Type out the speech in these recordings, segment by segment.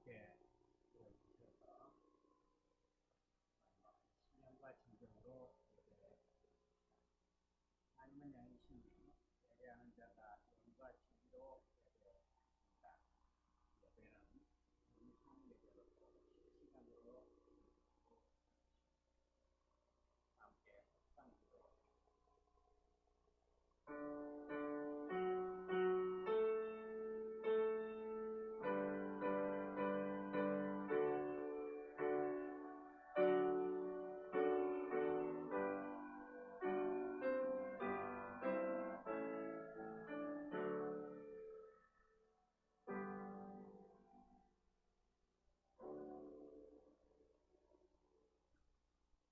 함께 들어주셔서 신령과 진정으로 예배해 하나님은 양이시니 예배하는 자가 영과 진리로 예배합니다. 예배는 음성 예배로 실시간으로 함께 합상기도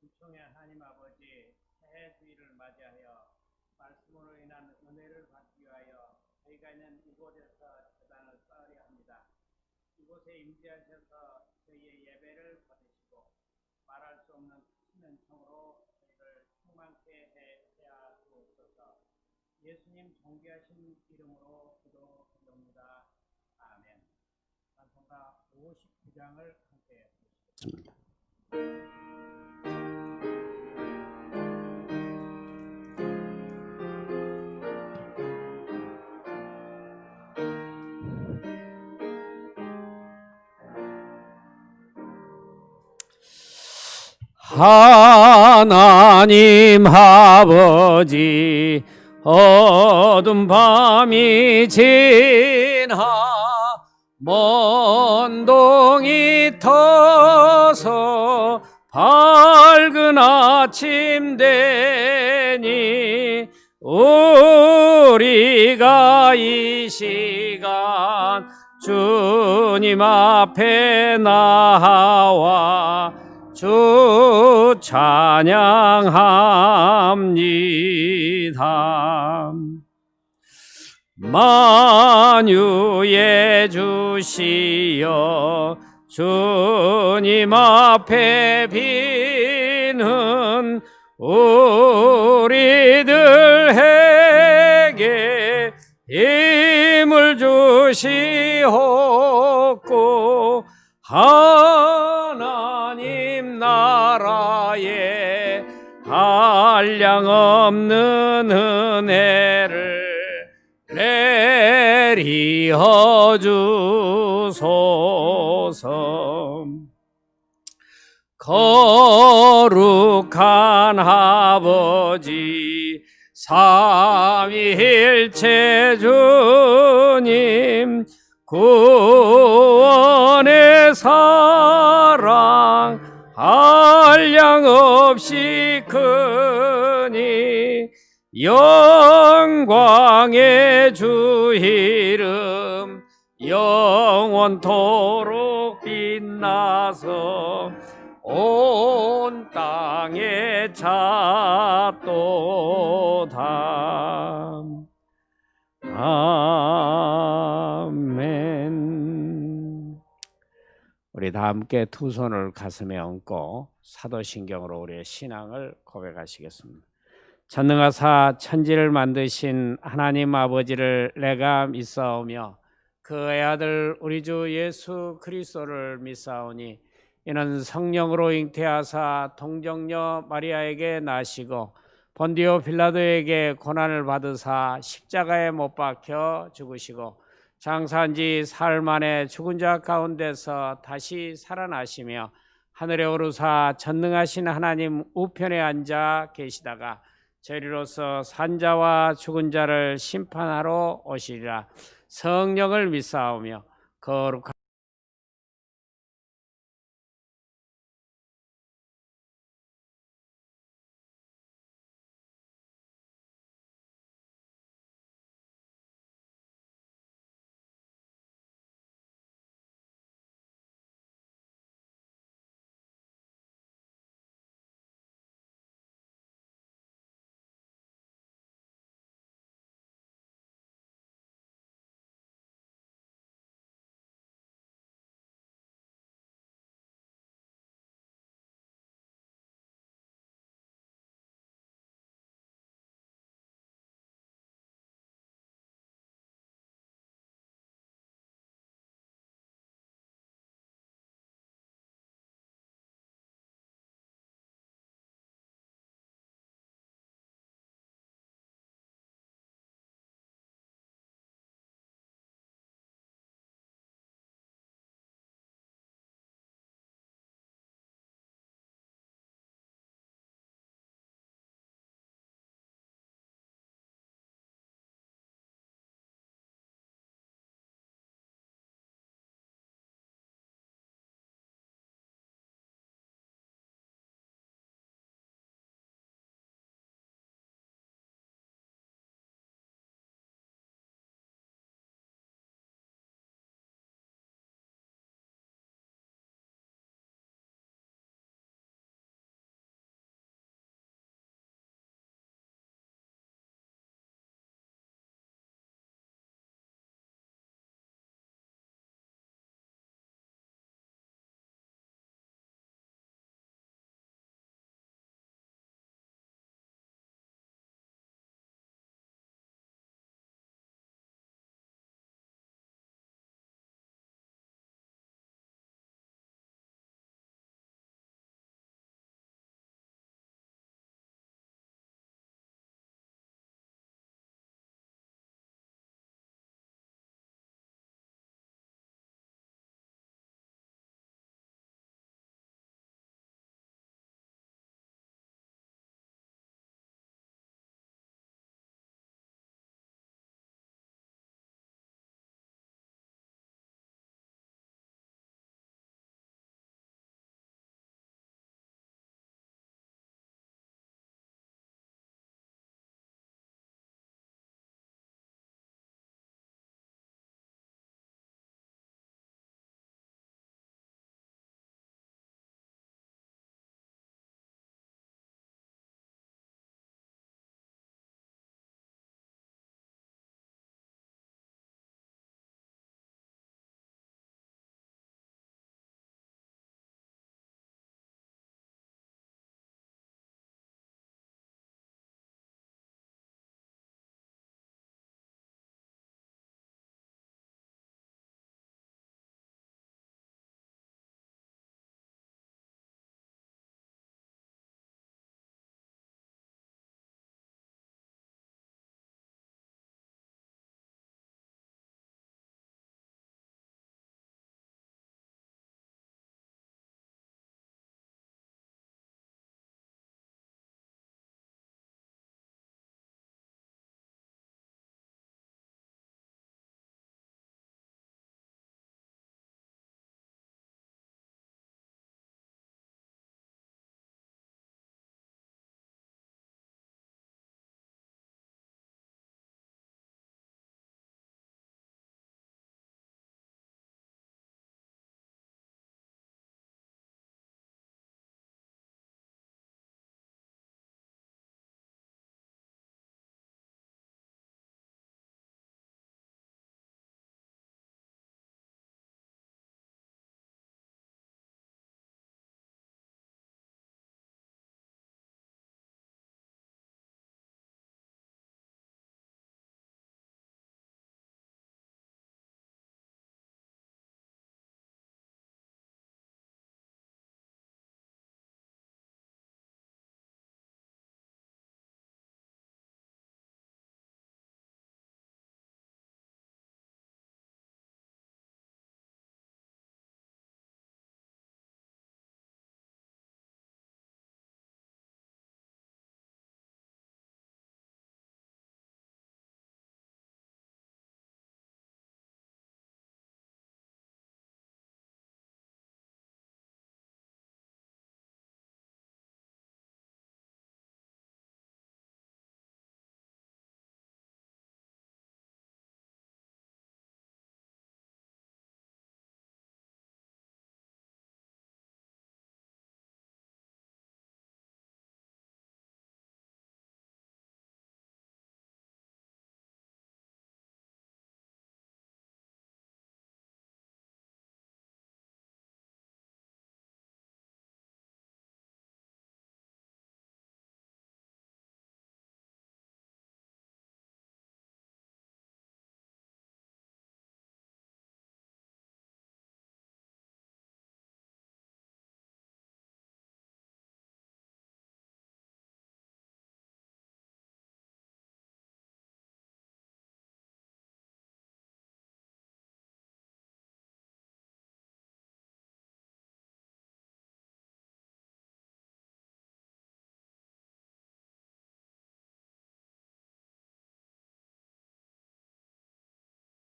불총의 하나님 아버지 새해 주일을 맞이하여 말씀으로 인한 은혜를 받기 위하여 저희가 있는 이곳에서 제단을 쌓으려 합니다. 이곳에 임재하셔서 저희의 예배를 받으시고 말할 수 없는 크신 은총으로 저희를 충만케 해 하옵소서. 예수님 존귀하신 이름으로 기도드립니다. 아멘. 찬송가 59장을 함께 보시겠습니다. 하나님 아버지 어두운 밤이 지나 먼 동이 터서 밝은 아침 되니 우리가 이 시간 주님 앞에 나와 주 찬양합니다. 만유의 주시여 주님 앞에 비는 우리들에게 힘을 주시옵고 하나님 나라에 한량없는 은혜를 내리어 주소서. 거룩한 아버지 삼위일체 주님 구원의 사랑 한량없이 크니 영광의 주 이름 영원토록 빛나서 온 땅에 찼도다. 아멘. 우리 다 함께 두 손을 가슴에 얹고 사도신경으로 우리의 신앙을 고백하시겠습니다. 전능하사 천지를 만드신 하나님 아버지를 내가 믿사오며 그의 아들 우리 주 예수 그리스도를 믿사오니 이는 성령으로 잉태하사 동정녀 마리아에게 나시고 본디오 빌라도에게 고난을 받으사 십자가에 못 박혀 죽으시고 장사한 지 사흘 만에 죽은 자 가운데서 다시 살아나시며 하늘에 오르사 전능하신 하나님 우편에 앉아 계시다가 저리로서 산자와 죽은 자를 심판하러 오시리라. 성령을 믿사오며 거룩한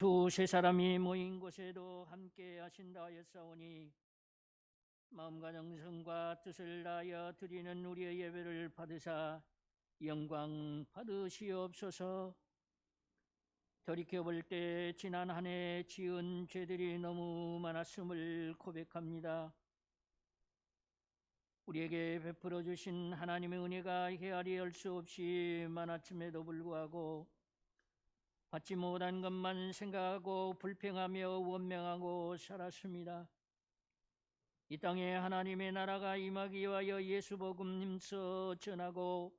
두세 사람이 모인 곳에도 함께 하신다 하였사오니 마음과 정성과 뜻을 다하여 드리는 우리의 예배를 받으사 영광 받으시옵소서. 돌이켜볼 때 지난 한 해 지은 죄들이 너무 많았음을 고백합니다. 우리에게 베풀어 주신 하나님의 은혜가 헤아리 할 수 없이 많았음에도 불구하고 받지 못한 것만 생각하고 불평하며 원망하고 살았습니다. 이 땅에 하나님의 나라가 임하기 위하여 예수 복음 힘써 전하고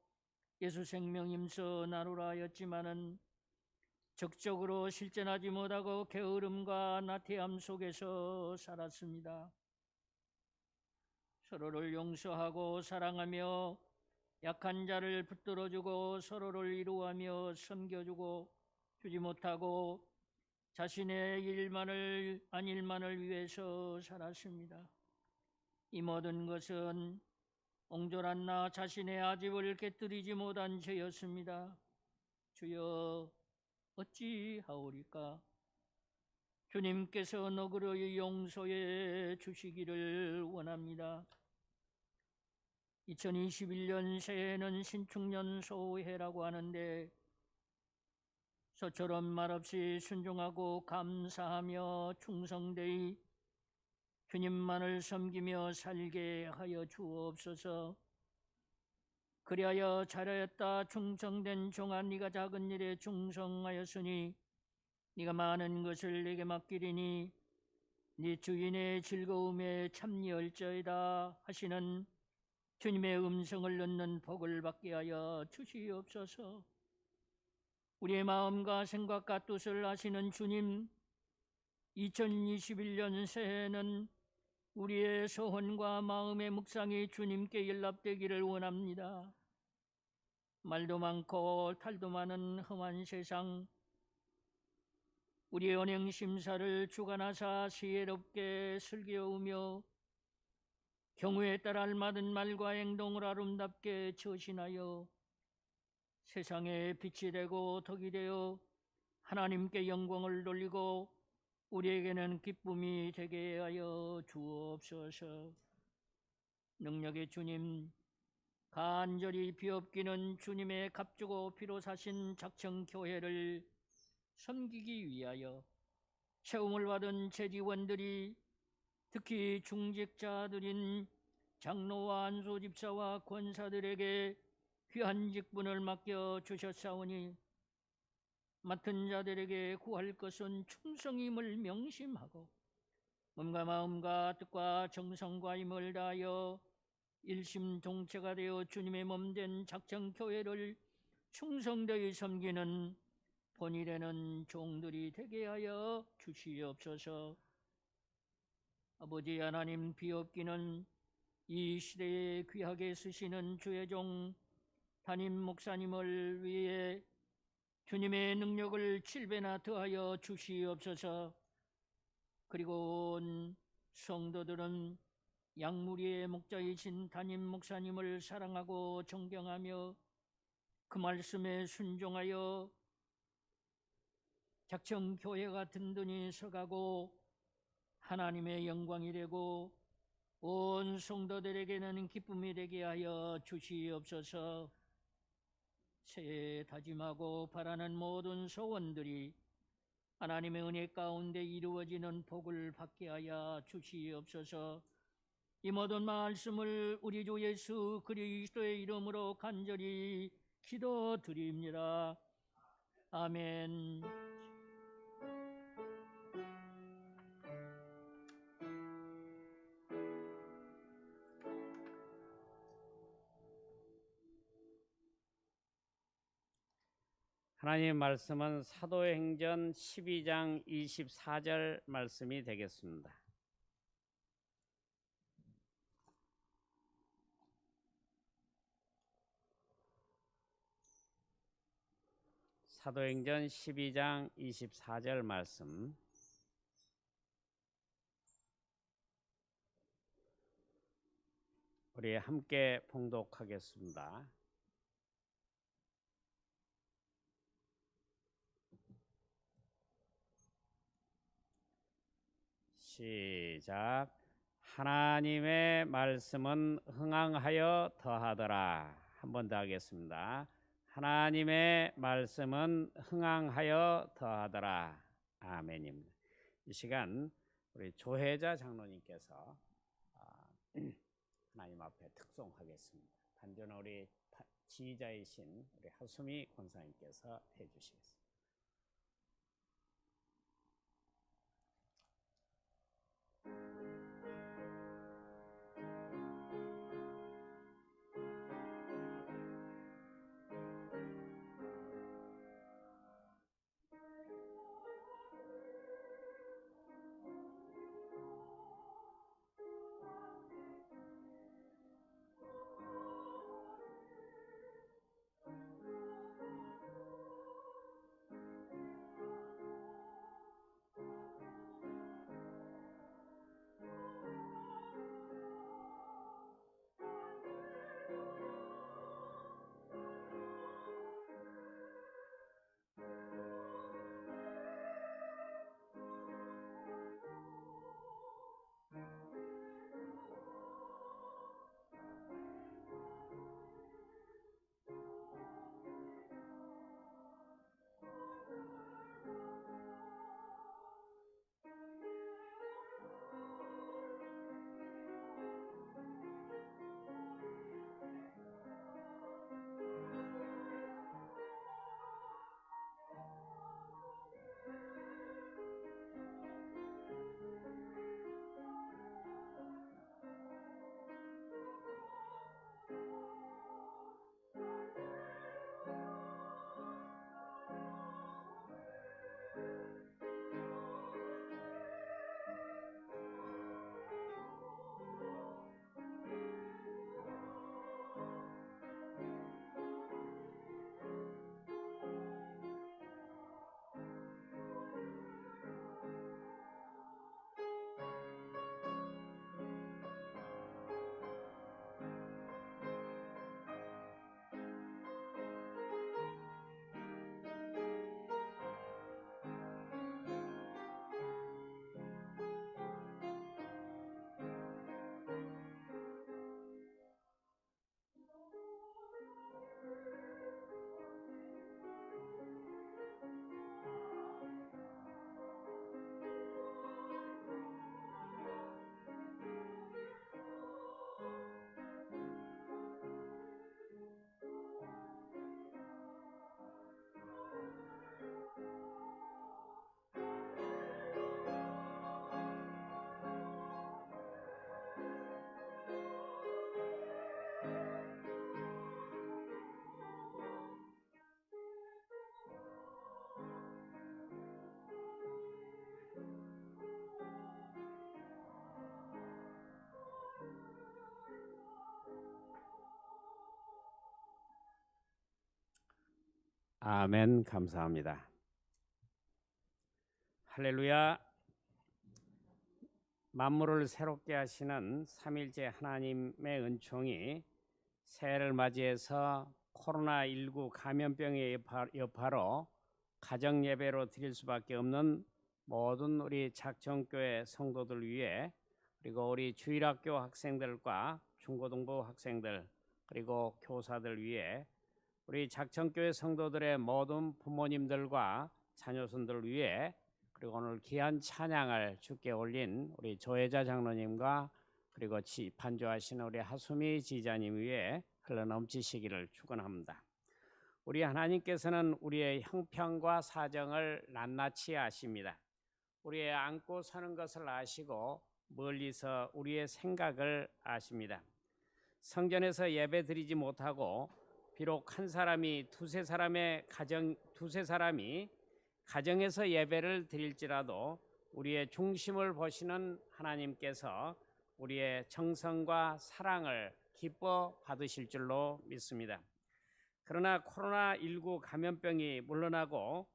예수 생명 힘써 나누라 하였지만은 적극적으로 실천하지 못하고 게으름과 나태함 속에서 살았습니다. 서로를 용서하고 사랑하며 약한 자를 붙들어주고 서로를 이루하며 섬겨주고 주지 못하고 자신의 일만을 위해서 살았습니다. 이 모든 것은 옹졸한 나 자신의 아집을 깨뜨리지 못한 죄였습니다. 주여 어찌하오리까? 주님께서 너그러이 용서해 주시기를 원합니다. 2021년 새해는 신축년 소해라고 하는데 소처럼 말없이 순종하고 감사하며 충성되이 주님만을 섬기며 살게 하여 주옵소서. 그리하여 잘하였다 충성된 종아, 네가 작은 일에 충성하였으니 네가 많은 것을 내게 맡기리니 네 주인의 즐거움에 참여할지어다 하시는 주님의 음성을 듣는 복을 받게 하여 주시옵소서. 우리의 마음과 생각과 뜻을 아시는 주님, 2021년 새해는 우리의 소원과 마음의 묵상이 주님께 연락되기를 원합니다. 말도 많고 탈도 많은 험한 세상, 우리의 언행 심사를 주관하사 지혜롭게 슬기우며 경우에 따라 알맞은 말과 행동을 아름답게 처신하여 세상에 빛이 되고 덕이 되어 하나님께 영광을 돌리고 우리에게는 기쁨이 되게 하여 주옵소서. 능력의 주님, 간절히 비옵기는 주님의 값주고 피로 사신 작정교회를 섬기기 위하여 채움을 받은 재직원들이 특히 중직자들인 장로와 안수집사와 권사들에게 귀한 직분을 맡겨 주셨사오니 맡은 자들에게 구할 것은 충성임을 명심하고 몸과 마음과 뜻과 정성과 힘을 다하여 일심동체가 되어 주님의 몸된 작정교회를 충성되이 섬기는 본이 되는 종들이 되게 하여 주시옵소서. 아버지 하나님, 비옵기는 이 시대에 귀하게 쓰시는 주의 종 담임 목사님을 위해 주님의 능력을 7배나 더하여 주시옵소서. 그리고 온 성도들은 양무리의 목자이신 담임 목사님을 사랑하고 존경하며 그 말씀에 순종하여 작정교회가 든든히 서가고 하나님의 영광이 되고 온 성도들에게는 기쁨이 되게 하여 주시옵소서. 새해 다짐하고 바라는 모든 소원들이 하나님의 은혜 가운데 이루어지는 복을 받게 하여 주시옵소서. 이 모든 말씀을 우리 주 예수 그리스도의 이름으로 간절히 기도드립니다. 아멘. 하나님의 말씀은 사도행전 12장 24절 말씀이 되겠습니다. 사도행전 12장 24절 말씀, 우리 함께 봉독하겠습니다. 시작. 하나님의 말씀은 흥황하여 더하더라. 한 번 더 하겠습니다. 하나님의 말씀은 흥황하여 더하더라. 아멘입니다. 이 시간 우리 조혜자 장로님께서 하나님 앞에 특송하겠습니다. 반주는 우리 지휘자이신 우리 하수미 권사님께서 해주시겠습니다. 아멘. 감사합니다. 할렐루야. 만물을 새롭게 하시는 삼일째 하나님의 은총이 새해를 맞이해서 코로나19 감염병의 여파로 가정 예배로 드릴 수밖에 없는 모든 우리 작정교회 성도들 위해, 그리고 우리 주일학교 학생들과 중고등부 학생들, 그리고 교사들 위해, 우리 작정교회 성도들의 모든 부모님들과 자녀손들 위해, 그리고 오늘 귀한 찬양을 주께 올린 우리 조혜자 장로님과 그리고 반주하시는 우리 하수미 지휘자님 위해 흘러넘치시기를 축원합니다. 우리 하나님께서는 우리의 형편과 사정을 낱낱이 아십니다. 우리의 앉고 서는 것을 아시고 멀리서 우리의 생각을 아십니다. 성전에서 예배 드리지 못하고 비록 한 사람이 두세 사람이 가정에서 예배를 드릴지라도 우리의 중심을 보시는 하나님께서 우리의 정성과 사랑을 기뻐 받으실 줄로 믿습니다. 그러나 코로나19 감염병이 물러나고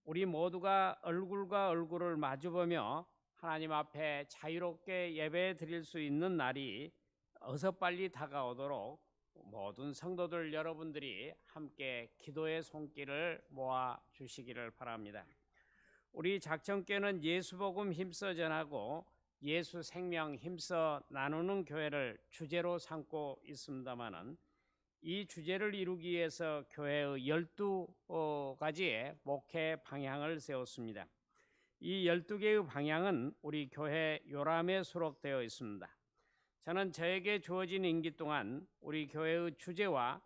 우리 모두가 얼굴과 얼굴을 마주보며 하나님 앞에 자유롭게 예배 드릴 수 있는 날이 어서 빨리 다가오도록 모든 성도들 여러분들이 함께 기도의 손길을 모아 주시기를 바랍니다. 우리 작정교회는 예수복음 힘써 전하고 예수 생명 힘써 나누는 교회를 주제로 삼고 있습니다마는 이 주제를 이루기 위해서 교회의 12가지의 목회 방향을 세웠습니다. 이 12개의 방향은 우리 교회 요람에 수록되어 있습니다. 저는 저에게 주어진 임기 동안 우리 교회의 주제와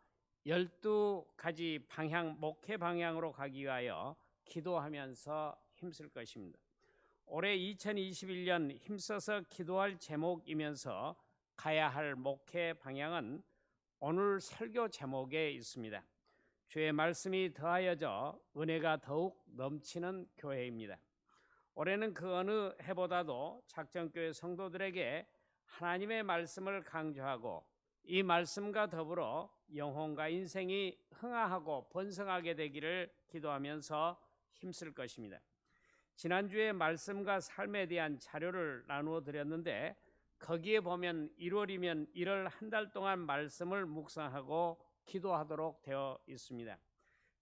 12가지 방향, 목회 방향으로 가기 위하여 기도하면서 힘쓸 것입니다. 올해 2021년 힘써서 기도할 제목이면서 가야 할 목회 방향은 오늘 설교 제목에 있습니다. 주의 말씀이 더하여져 은혜가 더욱 넘치는 교회입니다. 올해는 그 어느 해보다도 작정교회 성도들에게 하나님의 말씀을 강조하고 이 말씀과 더불어 영혼과 인생이 흥하하고 번성하게 되기를 기도하면서 힘쓸 것입니다. 지난주에 말씀과 삶에 대한 자료를 나누어 드렸는데 거기에 보면 1월이면 1월 한 달 동안 말씀을 묵상하고 기도하도록 되어 있습니다.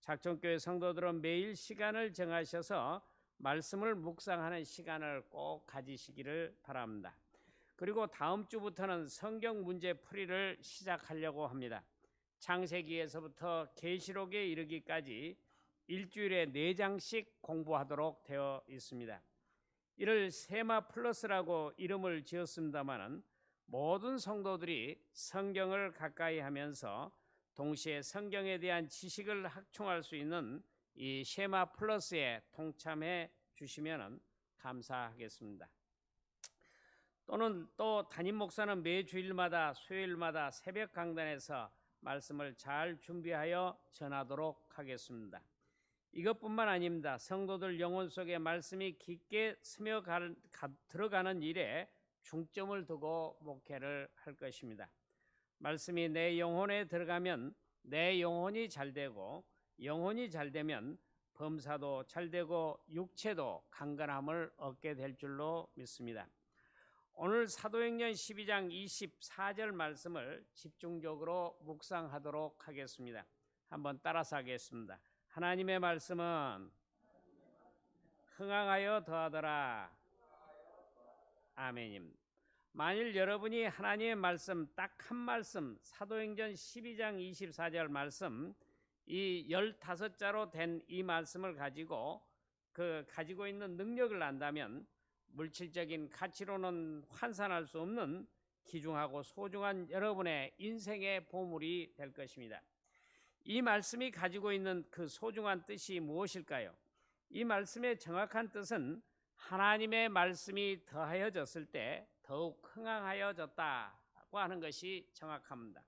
작정교회 성도들은 매일 시간을 정하셔서 말씀을 묵상하는 시간을 꼭 가지시기를 바랍니다. 그리고 다음 주부터는 성경 문제 풀이를 시작하려고 합니다. 창세기에서부터 계시록에 이르기까지 일주일에 4장씩 공부하도록 되어 있습니다. 이를 세마 플러스라고 이름을 지었습니다마는 모든 성도들이 성경을 가까이 하면서 동시에 성경에 대한 지식을 확충할 수 있는 이 세마 플러스에 동참해 주시면 감사하겠습니다. 또는 또 담임 목사는 매 주일마다 수요일마다 새벽 강단에서 말씀을 잘 준비하여 전하도록 하겠습니다. 이것뿐만 아닙니다. 성도들 영혼 속에 말씀이 깊게 스며 들어가는 일에 중점을 두고 목회를 할 것입니다. 말씀이 내 영혼에 들어가면 내 영혼이 잘 되고 영혼이 잘 되면 범사도 잘 되고 육체도 강건함을 얻게 될 줄로 믿습니다. 오늘 사도행전 12장 24절 말씀을 집중적으로 묵상하도록 하겠습니다. 한번 따라서 하겠습니다. 하나님의 말씀은 흥황하여 더하더라. 아멘입니다. 만일 여러분이 하나님의 말씀 딱 한 말씀, 사도행전 12장 24절 말씀, 이 15자로 된 이 말씀을 가지고 가지고 있는 능력을 안다면 물질적인 가치로는 환산할 수 없는 귀중하고 소중한 여러분의 인생의 보물이 될 것입니다. 이 말씀이 가지고 있는 그 소중한 뜻이 무엇일까요? 이 말씀의 정확한 뜻은 하나님의 말씀이 더하여졌을 때 더욱 흥황하여졌다고 하는 것이 정확합니다.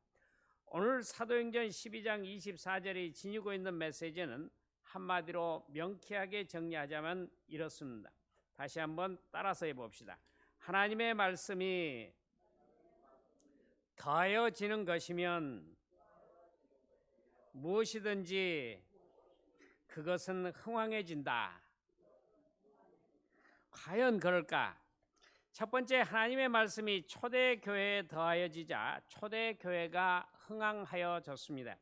오늘 사도행전 12장 24절이 지니고 있는 메시지는 한마디로 명쾌하게 정리하자면 이렇습니다. 다시 한번 따라서 해봅시다. 하나님의 말씀이 더하여지는 것이면 무엇이든지 그것은 흥황해진다. 과연 그럴까? 첫 번째, 하나님의 말씀이 초대교회에 더하여지자 초대교회가 흥황하여졌습니다.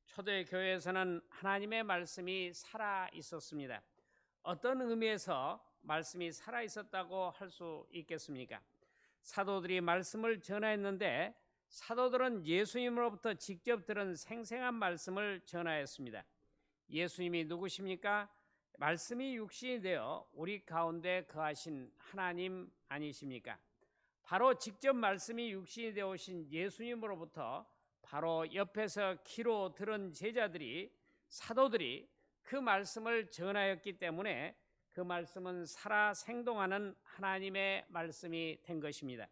초대교회에서는 하나님의 말씀이 살아 있었습니다. 어떤 의미에서 말씀이 살아 있었다고 할 수 있겠습니까? 사도들이 말씀을 전하였는데 사도들은 예수님으로부터 직접 들은 생생한 말씀을 전하였습니다. 예수님이 누구십니까? 말씀이 육신이 되어 우리 가운데 거하신 하나님 아니십니까? 바로 직접 말씀이 육신이 되어 오신 예수님으로부터 바로 옆에서 귀로 들은 제자들이, 사도들이 그 말씀을 전하였기 때문에 그 말씀은 살아 생동하는 하나님의 말씀이 된 것입니다.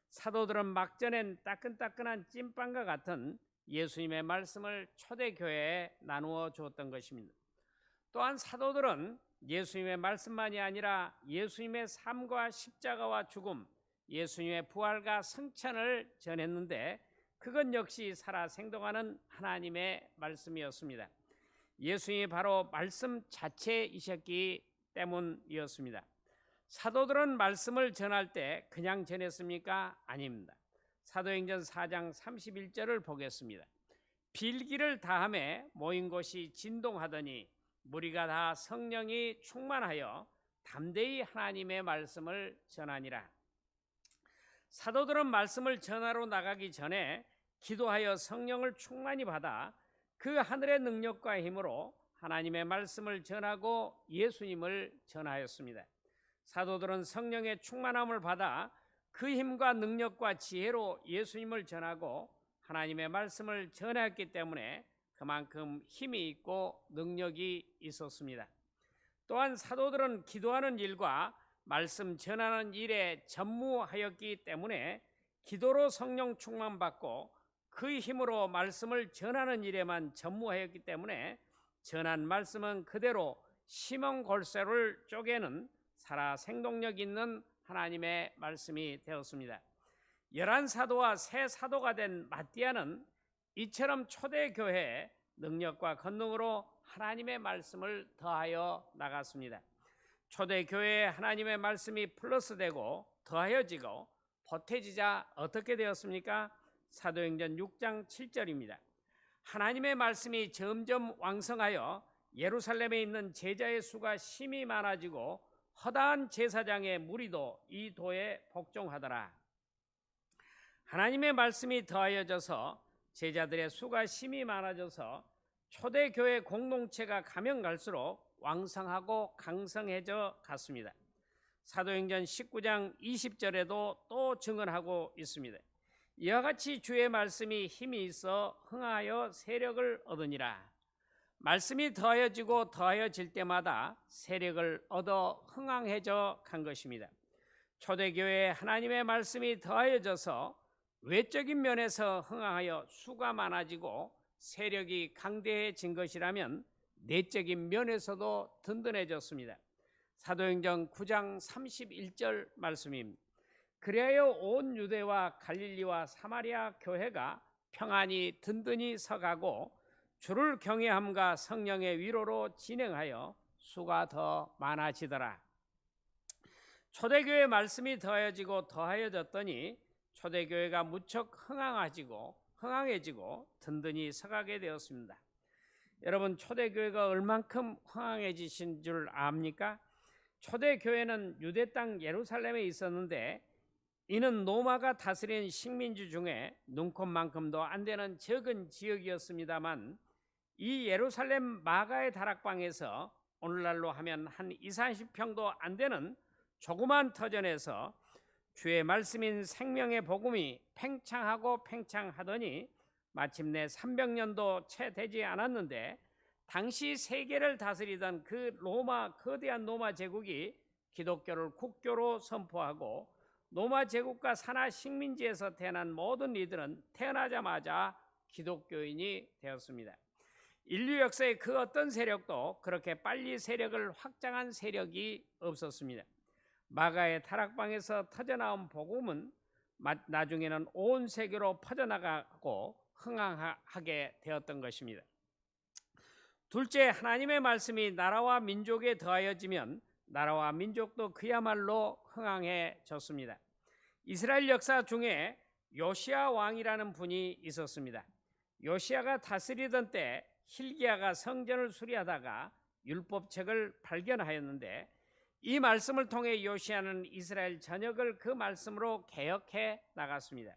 사도들은 막전엔 따끈따끈한 찐빵과 같은 예수님의 말씀을 초대교회에 나누어 주었던 것입니다. 또한 사도들은 예수님의 말씀만이 아니라 예수님의 삶과 십자가와 죽음, 예수님의 부활과 승천을 전했는데 그것 역시 살아 생동하는 하나님의 말씀이었습니다. 예수님이 바로 말씀 자체이셨기 때문이었습니다. 사도들은 말씀을 전할 때 그냥 전했습니까? 아닙니다. 사도행전 4장 31절을 보겠습니다. 빌기를 다하매 모인 곳이 진동하더니 무리가 다 성령이 충만하여 담대히 하나님의 말씀을 전하니라. 사도들은 말씀을 전하러 나가기 전에 기도하여 성령을 충만히 받아 그 하늘의 능력과 힘으로 하나님의 말씀을 전하고 예수님을 전하였습니다. 사도들은 성령의 충만함을 받아 그 힘과 능력과 지혜로 예수님을 전하고 하나님의 말씀을 전하였기 때문에 그만큼 힘이 있고 능력이 있었습니다. 또한 사도들은 기도하는 일과 말씀 전하는 일에 전무하였기 때문에 기도로 성령 충만받고 그 힘으로 말씀을 전하는 일에만 전무하였기 때문에 전한 말씀은 그대로 심은골쇠를 쪼개는 살아 생동력 있는 하나님의 말씀이 되었습니다. 11사도와 새 사도가 된 마띠아는 이처럼 초대교회에 능력과 권능으로 하나님의 말씀을 더하여 나갔습니다. 초대교회에 하나님의 말씀이 플러스되고 더하여지고 보태지자 어떻게 되었습니까? 사도행전 6장 7절입니다. 하나님의 말씀이 점점 왕성하여 예루살렘에 있는 제자의 수가 심히 많아지고 허다한 제사장의 무리도 이 도에 복종하더라. 하나님의 말씀이 더하여져서 제자들의 수가 심히 많아져서 초대교회 공동체가 가면 갈수록 왕성하고 강성해져 갔습니다. 사도행전 19장 20절에도 또 증언하고 있습니다. 이와 같이 주의 말씀이 힘이 있어 흥하여 세력을 얻으니라. 말씀이 더하여지고 더하여질 때마다 세력을 얻어 흥황해져 간 것입니다. 초대교회에 하나님의 말씀이 더하여져서 외적인 면에서 흥황하여 수가 많아지고 세력이 강대해진 것이라면 내적인 면에서도 든든해졌습니다. 사도행전 9장 31절 말씀입니다. 그리하여 온 유대와 갈릴리와 사마리아 교회가 평안히 든든히 서가고 주를 경외함과 성령의 위로로 진행하여 수가 더 많아지더라. 초대교회 말씀이 더하여지고 더하여졌더니 초대교회가 무척 흥황해지고 든든히 서가게 되었습니다. 여러분, 초대교회가 얼만큼 흥황해지신 줄 압니까? 초대교회는 유대 땅 예루살렘에 있었는데 이는 로마가 다스린 식민지 중에 눈곱만큼도 안 되는 적은 지역이었습니다만 이 예루살렘 마가의 다락방에서 오늘날로 하면 한 20-30평도 안 되는 조그만 터전에서 주의 말씀인 생명의 복음이 팽창하고 팽창하더니 마침내 300년도 채 되지 않았는데 당시 세계를 다스리던 그 거대한 로마 제국이 기독교를 국교로 선포하고 로마 제국과 산하 식민지에서 태어난 모든 이들은 태어나자마자 기독교인이 되었습니다. 인류 역사의 그 어떤 세력도 그렇게 빨리 세력을 확장한 세력이 없었습니다. 마가의 타락방에서 터져나온 복음은 나중에는 온 세계로 퍼져나가고 흥황하게 되었던 것입니다. 둘째, 하나님의 말씀이 나라와 민족에 더하여지면 나라와 민족도 그야말로 흥황해졌습니다. 이스라엘 역사 중에 요시야 왕이라는 분이 있었습니다. 요시야가 다스리던 때 hil기야가 성전을 수리하다가 율법책을 발견하였는데 이 말씀을 통해 요시야는 이스라엘 전역을 그 말씀으로 개혁해 나갔습니다.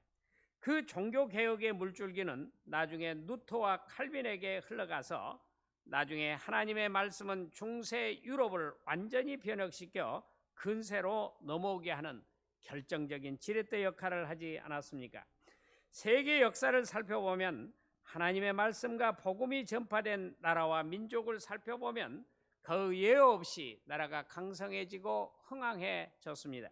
그 종교개혁의 물줄기는 나중에 누토와 칼빈에게 흘러가서 나중에 하나님의 말씀은 중세 유럽을 완전히 변혁시켜 근세로 넘어오게 하는 결정적인 지렛대 역할을 하지 않았습니까? 세계 역사를 살펴보면 하나님의 말씀과 복음이 전파된 나라와 민족을 살펴보면 그 예외 없이 나라가 강성해지고 흥황해졌습니다.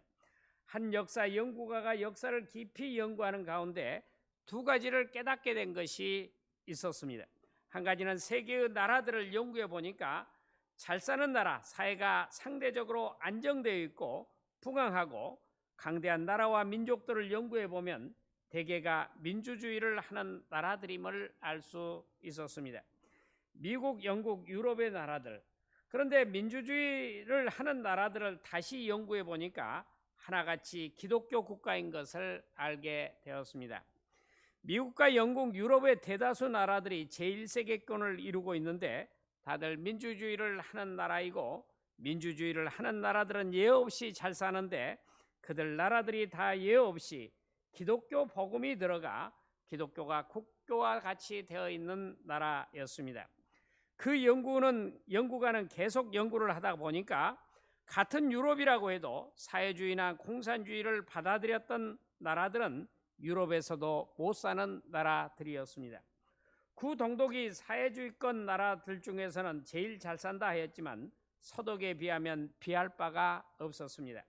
한 역사 연구가가 역사를 깊이 연구하는 가운데 두 가지를 깨닫게 된 것이 있었습니다. 한 가지는 세계의 나라들을 연구해 보니까 잘 사는 나라, 사회가 상대적으로 안정되어 있고 풍황하고 강대한 나라와 민족들을 연구해 보면 대개가 민주주의를 하는 나라들임을 알 수 있었습니다. 미국, 영국, 유럽의 나라들, 그런데 민주주의를 하는 나라들을 다시 연구해 보니까 하나같이 기독교 국가인 것을 알게 되었습니다. 미국과 영국, 유럽의 대다수 나라들이 제1세계권을 이루고 있는데 다들 민주주의를 하는 나라이고 민주주의를 하는 나라들은 예 없이 잘 사는데 그들 나라들이 다 예 없이 기독교 복음이 들어가 기독교가 국교와 같이 되어 있는 나라였습니다. 그 연구가는 계속 연구를 하다 보니까 같은 유럽이라고 해도 사회주의나 공산주의를 받아들였던 나라들은 유럽에서도 못 사는 나라들이었습니다. 구동독이 사회주의권 나라들 중에서는 제일 잘 산다 하였지만 서독에 비하면 비할 바가 없었습니다.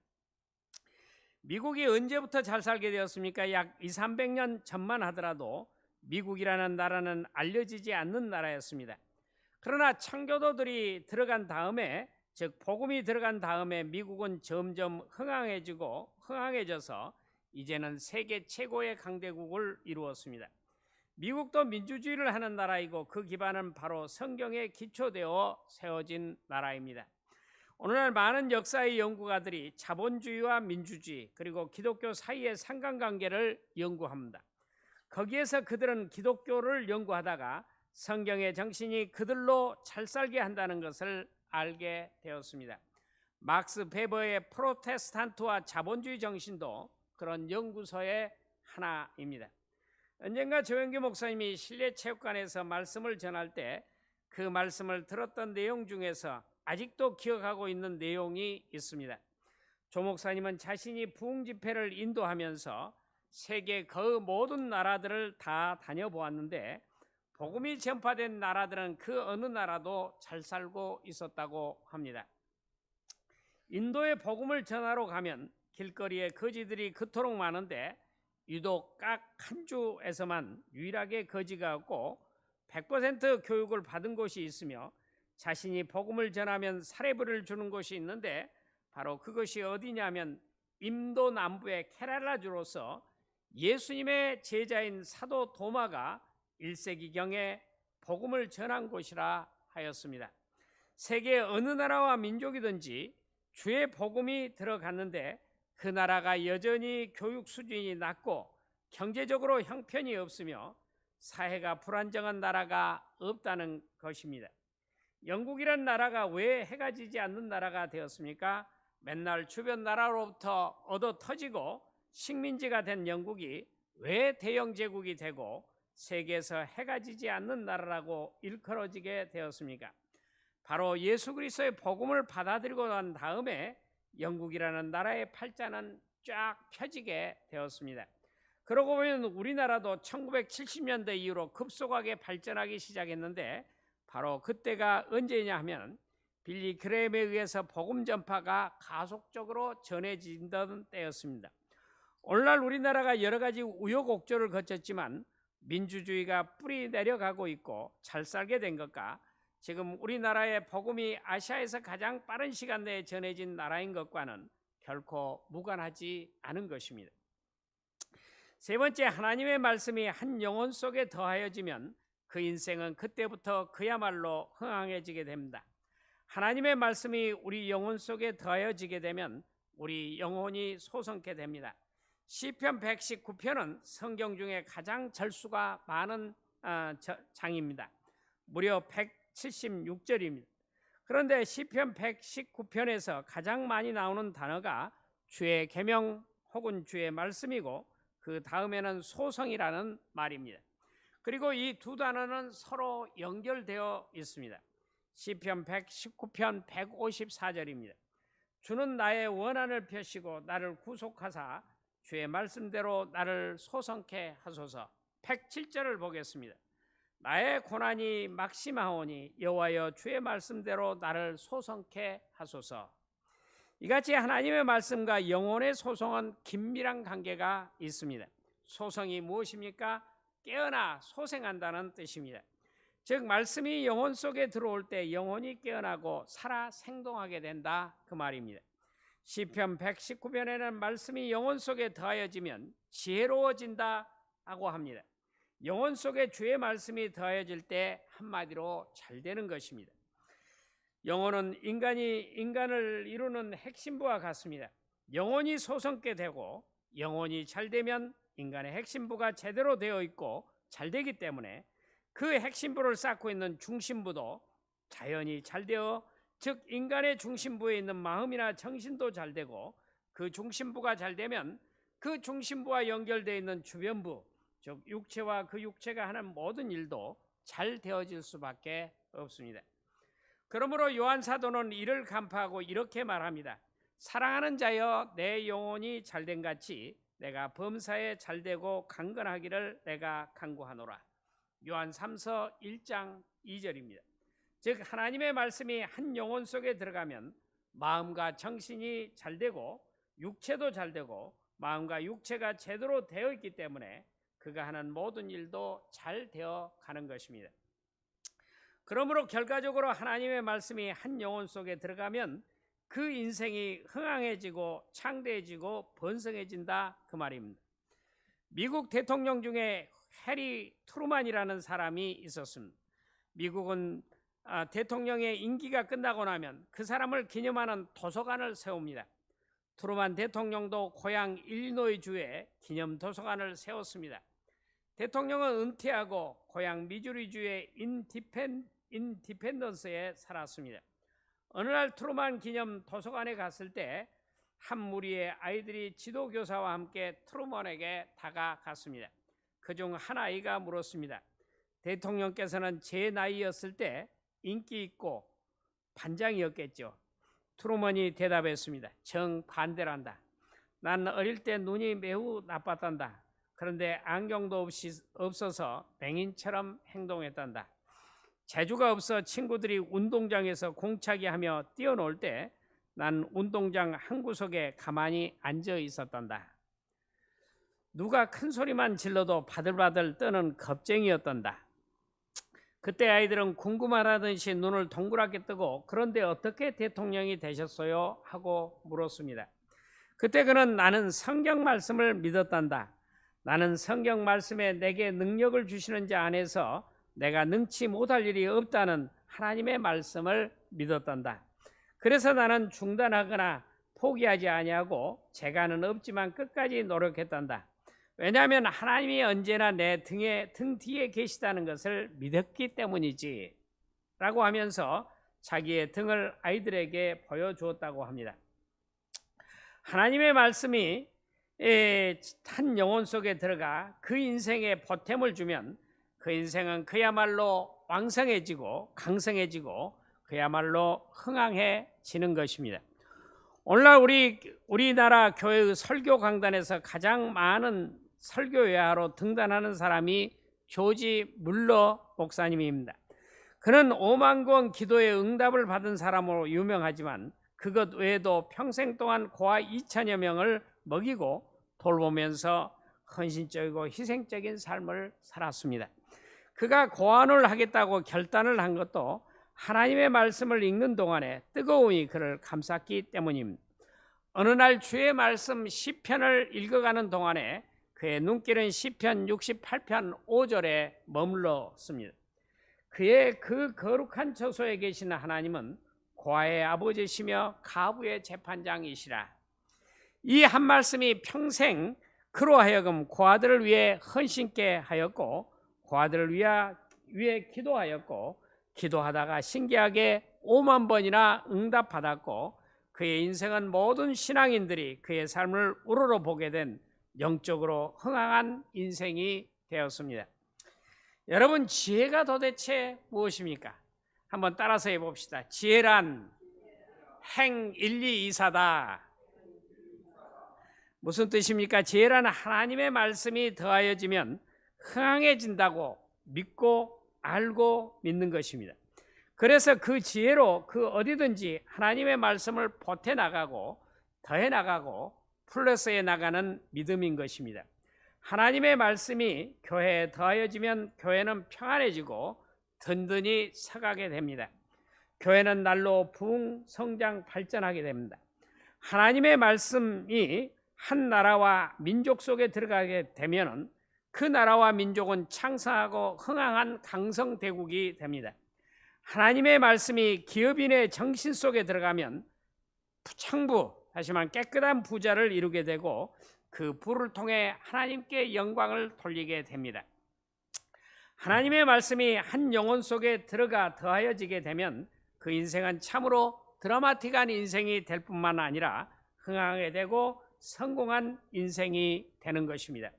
미국이 언제부터 잘 살게 되었습니까? 약 200~300년 전만 하더라도 미국이라는 나라는 알려지지 않는 나라였습니다. 그러나 청교도들이 들어간 다음에, 즉 복음이 들어간 다음에 미국은 점점 흥황해져서 이제는 세계 최고의 강대국을 이루었습니다. 미국도 민주주의를 하는 나라이고 그 기반은 바로 성경에 기초되어 세워진 나라입니다. 오늘날 많은 역사의 연구가들이 자본주의와 민주주의 그리고 기독교 사이의 상관관계를 연구합니다. 거기에서 그들은 기독교를 연구하다가 성경의 정신이 그들로 잘 살게 한다는 것을 알게 되었습니다. 막스 베버의 프로테스탄트와 자본주의 정신도 그런 연구서의 하나입니다. 언젠가 조영규 목사님이 실내체육관에서 말씀을 전할 때 그 말씀을 들었던 내용 중에서 아직도 기억하고 있는 내용이 있습니다. 조 목사님은 자신이 부흥 집회를 인도하면서 세계 그 모든 나라들을 다 다녀보았는데 복음이 전파된 나라들은 그 어느 나라도 잘 살고 있었다고 합니다. 인도에 복음을 전하러 가면 길거리에 거지들이 그토록 많은데 유독 각 한 주에서만 유일하게 거지가 없고 100% 교육을 받은 곳이 있으며 자신이 복음을 전하면 사례부를 주는 곳이 있는데 바로 그것이 어디냐면 인도 남부의 케랄라주로서 예수님의 제자인 사도 도마가 1세기경에 복음을 전한 곳이라 하였습니다. 세계 어느 나라와 민족이든지 주의 복음이 들어갔는데 그 나라가 여전히 교육 수준이 낮고 경제적으로 형편이 없으며 사회가 불안정한 나라가 없다는 것입니다. 영국이란 나라가 왜 해가 지지 않는 나라가 되었습니까? 맨날 주변 나라로부터 얻어 터지고 식민지가 된 영국이 왜 대영 제국이 되고 세계에서 해가 지지 않는 나라라고 일컬어지게 되었습니까? 바로 예수 그리스도의 복음을 받아들이고 난 다음에 영국이라는 나라의 팔자는 쫙 펴지게 되었습니다. 그러고 보면 우리나라도 1970년대 이후로 급속하게 발전하기 시작했는데 바로 그때가 언제냐 하면 빌리 그레임에 의해서 복음 전파가 가속적으로 전해지던 때였습니다. 오늘날 우리나라가 여러 가지 우여곡절을 거쳤지만 민주주의가 뿌리 내려가고 있고 잘 살게 된 것과 지금 우리나라의 복음이 아시아에서 가장 빠른 시간 내에 전해진 나라인 것과는 결코 무관하지 않은 것입니다. 세 번째, 하나님의 말씀이 한 영혼 속에 더하여지면 그 인생은 그때부터 그야말로 흥황해지게 됩니다. 하나님의 말씀이 우리 영혼 속에 더하여지게 되면 우리 영혼이 소성케 됩니다. 시편 119편은 성경 중에 가장 절수가 많은 장입니다. 무려 176절입니다. 그런데 시편 119편에서 가장 많이 나오는 단어가 주의 계명 혹은 주의 말씀이고 그 다음에는 소성이라는 말입니다. 그리고 이 두 단어는 서로 연결되어 있습니다. 시편 119편 154절입니다. 주는 나의 원한을 펴시고 나를 구속하사 주의 말씀대로 나를 소성케 하소서. 107절을 보겠습니다. 나의 고난이 막심하오니 여호와여 주의 말씀대로 나를 소성케 하소서. 이같이 하나님의 말씀과 영혼의 소성은 긴밀한 관계가 있습니다. 소성이 무엇입니까? 깨어나 소생한다는 뜻입니다. 즉 말씀이 영혼 속에 들어올 때 영혼이 깨어나고 살아 생동하게 된다 그 말입니다. 시편 119편에는 말씀이 영혼 속에 더하여지면 지혜로워진다 하고 합니다. 영혼 속에 주의 말씀이 더하여질 때 한마디로 잘 되는 것입니다. 영혼은 인간을 이루는 핵심부와 같습니다. 영혼이 소성케 되고 영혼이 잘 되면 인간의 핵심부가 제대로 되어 있고 잘 되기 때문에 그 핵심부를 쌓고 있는 중심부도 자연히 잘 되어, 즉 인간의 중심부에 있는 마음이나 정신도 잘 되고 그 중심부가 잘 되면 그 중심부와 연결되어 있는 주변부, 즉 육체와 그 육체가 하는 모든 일도 잘 되어질 수밖에 없습니다. 그러므로 요한 사도는 이를 간파하고 이렇게 말합니다. 사랑하는 자여, 내 영혼이 잘된 같이 내가 범사에 잘되고 강건하기를 내가 간구하노라. 요한 3서 1장 2절입니다. 즉 하나님의 말씀이 한 영혼 속에 들어가면 마음과 정신이 잘되고 육체도 잘되고 마음과 육체가 제대로 되어 있기 때문에 그가 하는 모든 일도 잘 되어 가는 것입니다. 그러므로 결과적으로 하나님의 말씀이 한 영혼 속에 들어가면 그 인생이 흥황해지고 창대해지고 번성해진다, 그 말입니다. 미국 대통령 중에 해리 트루만이라는 사람이 있었습니다. 미국은 대통령의 임기가 끝나고 나면 그 사람을 기념하는 도서관을 세웁니다. 트루만 대통령도 고향 일리노이주에 기념 도서관을 세웠습니다. 대통령은 은퇴하고 고향 미주리주의 인디펜던스에 살았습니다. 어느 날 트루만 기념 도서관에 갔을 때 한 무리의 아이들이 지도교사와 함께 트루먼에게 다가갔습니다. 그중 한 아이가 물었습니다. 대통령께서는 제 나이였을 때 인기 있고 반장이었겠죠. 트루먼이 대답했습니다. 정반대란다. 난 어릴 때 눈이 매우 나빴단다. 그런데 안경도 없어서 맹인처럼 행동했단다. 재주가 없어 친구들이 운동장에서 공차기 하며 뛰어놀 때 난 운동장 한 구석에 가만히 앉아 있었단다. 누가 큰 소리만 질러도 바들바들 떠는 겁쟁이였단다. 그때 아이들은 궁금하다듯이 눈을 동그랗게 뜨고 그런데 어떻게 대통령이 되셨어요? 하고 물었습니다. 그때 그는 나는 성경 말씀을 믿었단다. 나는 성경 말씀에 내게 능력을 주시는 자 안에서 내가 능치 못할 일이 없다는 하나님의 말씀을 믿었단다. 그래서 나는 중단하거나 포기하지 아니하고 재간은 없지만 끝까지 노력했단다. 왜냐하면 하나님이 언제나 내 등 뒤에 계시다는 것을 믿었기 때문이지 라고 하면서 자기의 등을 아이들에게 보여주었다고 합니다. 하나님의 말씀이 한 영혼 속에 들어가 그 인생에 보탬을 주면 그 인생은 그야말로 왕성해지고 강성해지고 그야말로 흥황해지는 것입니다. 오늘날 우리나라 교회의 설교 강단에서 가장 많은 설교회화로 등단하는 사람이 조지 물러 목사님입니다. 그는 5만 권 기도의 응답을 받은 사람으로 유명하지만 그것 외에도 평생 동안 고아 2천여 명을 먹이고 돌보면서 헌신적이고 희생적인 삶을 살았습니다. 그가 고안을 하겠다고 결단을 한 것도 하나님의 말씀을 읽는 동안에 뜨거움이 그를 감쌌기 때문입니다. 어느 날 주의 말씀 시편을 읽어가는 동안에 그의 눈길은 시편 68편 5절에 머물렀습니다. 그의 그 거룩한 처소에 계시는 하나님은 고아의 아버지시며 가부의 재판장이시라. 이 한 말씀이 평생 그로 하여금 고아들을 위해 헌신케 하였고 고아들을 위해 기도하였고 기도하다가 신기하게 5만 번이나 응답받았고 그의 인생은 모든 신앙인들이 그의 삶을 우러러 보게 된 영적으로 흥황한 인생이 되었습니다. 여러분, 지혜가 도대체 무엇입니까? 한번 따라서 해봅시다. 지혜란 행일리이사다. 무슨 뜻입니까? 지혜란 하나님의 말씀이 더하여지면 흥황해진다고 믿고 알고 믿는 것입니다. 그래서 그 지혜로 그 어디든지 하나님의 말씀을 보태 나가고 더해 나가고 플러스해 나가는 믿음인 것입니다. 하나님의 말씀이 교회에 더하여지면 교회는 평안해지고 든든히 서가게 됩니다. 교회는 날로 부흥, 성장, 발전하게 됩니다. 하나님의 말씀이 한 나라와 민족 속에 들어가게 되면 그 나라와 민족은 창성하고 흥황한 강성대국이 됩니다. 하나님의 말씀이 기업인의 정신 속에 들어가면 부창부, 다시 말하면 깨끗한 부자를 이루게 되고 그 부를 통해 하나님께 영광을 돌리게 됩니다. 하나님의 말씀이 한 영혼 속에 들어가 더하여지게 되면 그 인생은 참으로 드라마틱한 인생이 될 뿐만 아니라 흥하게 되고 성공한 인생이 되는 것입니다.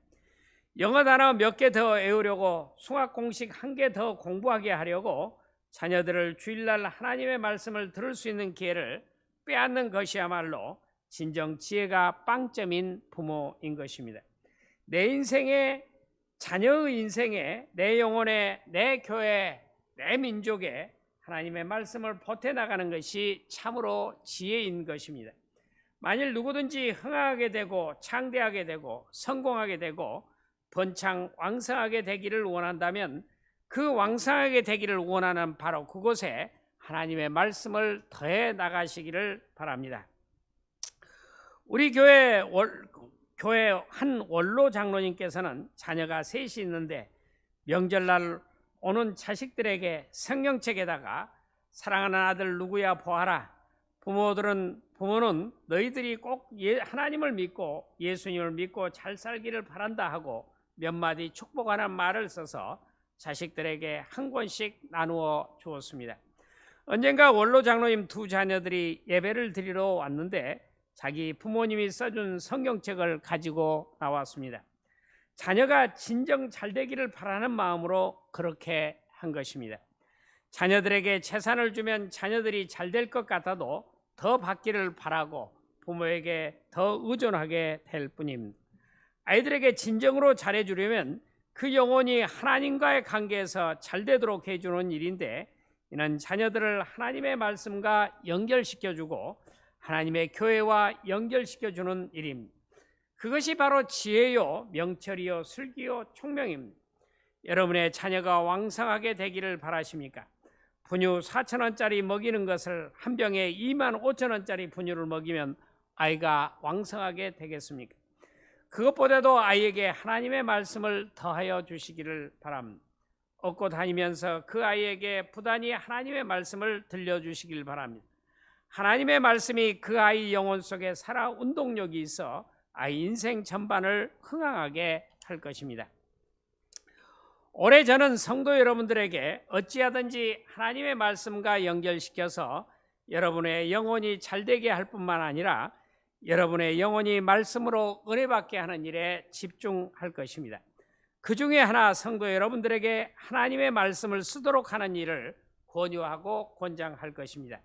영어 단어 몇 개 더 외우려고 수학 공식 1개 더 공부하게 하려고 자녀들을 주일날 하나님의 말씀을 들을 수 있는 기회를 빼앗는 것이야말로 진정 지혜가 빵점인 부모인 것입니다. 내 인생에, 자녀의 인생에, 내 영혼에, 내 교회, 내 민족에 하나님의 말씀을 보태나가는 것이 참으로 지혜인 것입니다. 만일 누구든지 흥하게 되고 창대하게 되고 성공하게 되고 번창 왕성하게 되기를 원한다면 그 왕성하게 되기를 원하는 바로 그곳에 하나님의 말씀을 더해 나가시기를 바랍니다. 우리 교회 한 원로 장로님께서는 자녀가 셋이 있는데 명절날 오는 자식들에게 성경책에다가 사랑하는 아들 누구야 보아라. 부모는 너희들이 꼭 하나님을 믿고 예수님을 믿고 잘 살기를 바란다 하고 몇 마디 축복하는 말을 써서 자식들에게 한 권씩 나누어 주었습니다. 언젠가 원로 장로님 2 자녀들이 예배를 드리러 왔는데 자기 부모님이 써준 성경책을 가지고 나왔습니다. 자녀가 진정 잘 되기를 바라는 마음으로 그렇게 한 것입니다. 자녀들에게 재산을 주면 자녀들이 잘 될 것 같아도 더 받기를 바라고 부모에게 더 의존하게 될 뿐입니다. 아이들에게 진정으로 잘해주려면 그 영혼이 하나님과의 관계에서 잘 되도록 해주는 일인데 이는 자녀들을 하나님의 말씀과 연결시켜주고 하나님의 교회와 연결시켜주는 일입니다. 그것이 바로 지혜요, 명철이요, 슬기요, 총명입니다. 여러분의 자녀가 왕성하게 되기를 바라십니까? 분유 4,000원짜리 먹이는 것을 한 병에 25,000원짜리 분유를 먹이면 아이가 왕성하게 되겠습니까? 그것보다도 아이에게 하나님의 말씀을 더하여 주시기를 바랍니다. 얻고 다니면서 그 아이에게 부단히 하나님의 말씀을 들려주시길 바랍니다. 하나님의 말씀이 그 아이 영혼 속에 살아 운동력이 있어 아이 인생 전반을 흥황하게 할 것입니다. 올해 저는 성도 여러분들에게 어찌하든지 하나님의 말씀과 연결시켜서 여러분의 영혼이 잘되게 할 뿐만 아니라 여러분의 영혼이 말씀으로 은혜받게 하는 일에 집중할 것입니다. 그 중에 하나 성도 여러분들에게 하나님의 말씀을 쓰도록 하는 일을 권유하고 권장할 것입니다.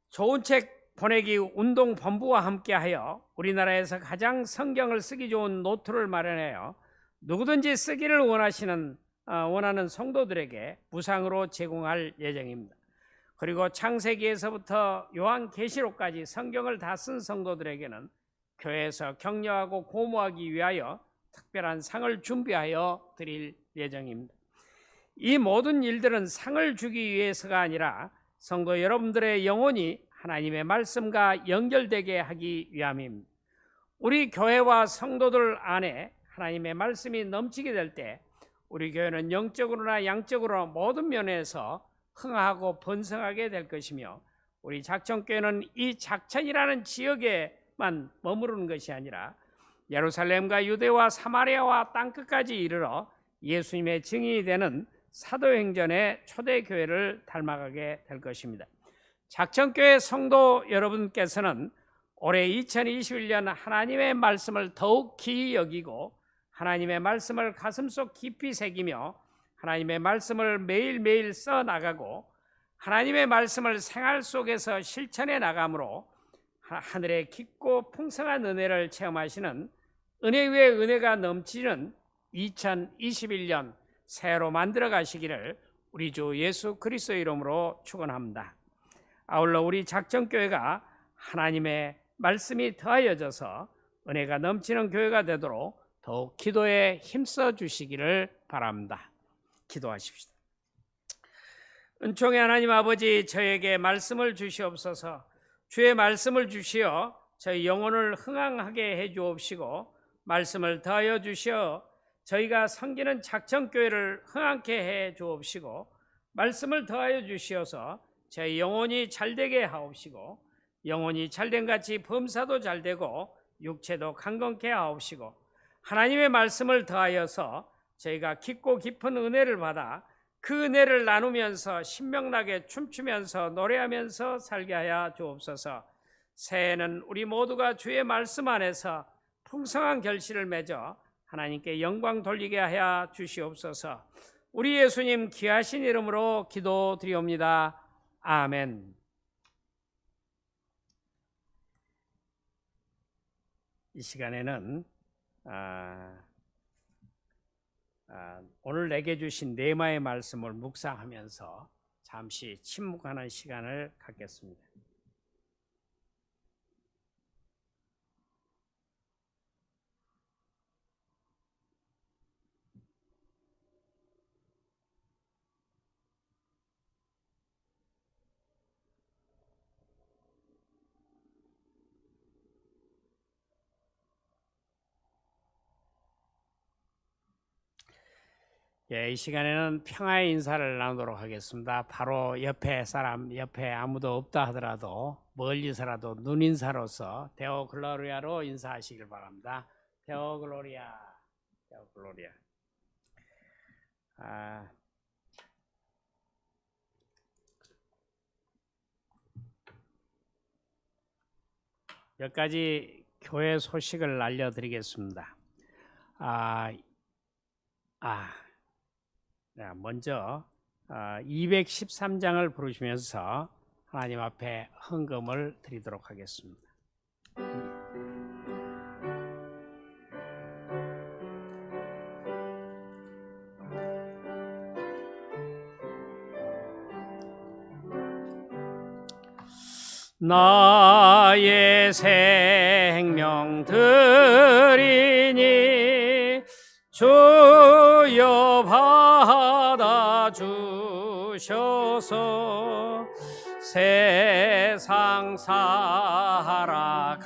좋은 책 보내기 운동본부와 함께하여 우리나라에서 가장 성경을 쓰기 좋은 노트를 마련해요. 누구든지 쓰기를 원하는 성도들에게 무상으로 제공할 예정입니다. 그리고 창세기에서부터 요한계시록까지 성경을 다 쓴 성도들에게는 교회에서 격려하고 고무하기 위하여 특별한 상을 준비하여 드릴 예정입니다. 이 모든 일들은 상을 주기 위해서가 아니라 성도 여러분들의 영혼이 하나님의 말씀과 연결되게 하기 위함입니다. 우리 교회와 성도들 안에 하나님의 말씀이 넘치게 될 때 우리 교회는 영적으로나 양적으로 모든 면에서 흥하고 번성하게 될 것이며 우리 작천교회는 이 작천이라는 지역에만 머무르는 것이 아니라 예루살렘과 유대와 사마리아와 땅끝까지 이르러 예수님의 증인이 되는 사도행전의 초대교회를 닮아가게 될 것입니다. 작천교회 성도 여러분께서는 올해 2021년 하나님의 말씀을 더욱 귀히 여기고 하나님의 말씀을 가슴속 깊이 새기며 하나님의 말씀을 매일매일 써나가고 하나님의 말씀을 생활 속에서 실천해 나감으로 하늘의 깊고 풍성한 은혜를 체험하시는 은혜 위에 은혜가 넘치는 2021년 새해로 만들어 가시기를 우리 주 예수 그리스도 이름으로 축원합니다. 아울러 우리 작정교회가 하나님의 말씀이 더하여져서 은혜가 넘치는 교회가 되도록 더욱 기도에 힘써 주시기를 바랍니다. 기도하십시다. 은총의 하나님 아버지, 저에게 말씀을 주시옵소서. 주의 말씀을 주시어 저희 영혼을 흥황하게 해 주옵시고 말씀을 더하여 주시어 저희가 섬기는 작정교회를 흥황케 해 주옵시고 말씀을 더하여 주시어서 저희 영혼이 잘되게 하옵시고 영혼이 잘된 같이 범사도 잘되고 육체도 강건케 하옵시고 하나님의 말씀을 더하여서 저희가 깊고 깊은 은혜를 받아 그 은혜를 나누면서 신명나게 춤추면서 노래하면서 살게 하여 주옵소서. 새해에는 우리 모두가 주의 말씀 안에서 풍성한 결실을 맺어 하나님께 영광 돌리게 하여 주시옵소서. 우리 예수님 귀하신 이름으로 기도드리옵니다. 아멘. 이 시간에는 오늘 내게 주신 뇌마의 말씀을 묵상하면서 잠시 침묵하는 시간을 갖겠습니다. 이 시간에는 평화의 인사를 나누도록 하겠습니다. 바로 옆에 사람, 옆에 아무도 없다 하더라도 멀리서라도 눈인사로서 데오 글로리아로 인사하시길 바랍니다. 데오 글로리아, 데오 글로리아. 몇 가지 교회 소식을 알려드리겠습니다. 먼저 213장을 부르시면서 하나님 앞에 헌금을 드리도록 하겠습니다. 나의 생명 드리니 주여 받아 주셔서 세상 살아갈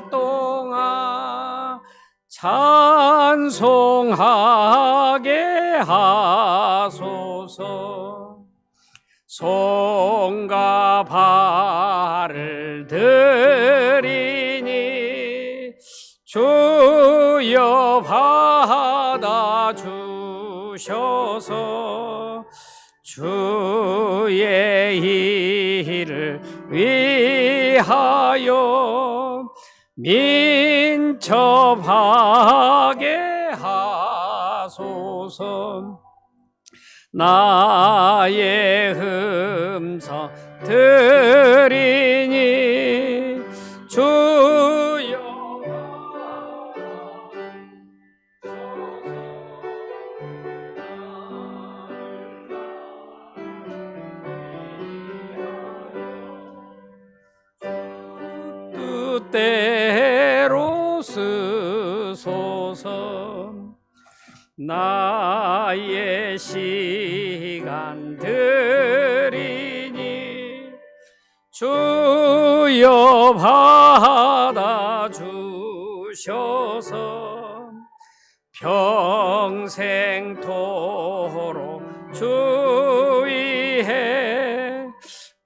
동안 찬송하게 하소서. 손과 발을 드리니 주여 받아 주셔서 주의 일을 위하여 민첩하게 하소서. 나의 음성 들으니 주여 뜻대로 쓰소서. 나의 시간 드리니 주여 받아 주셔서 평생토록 주 위에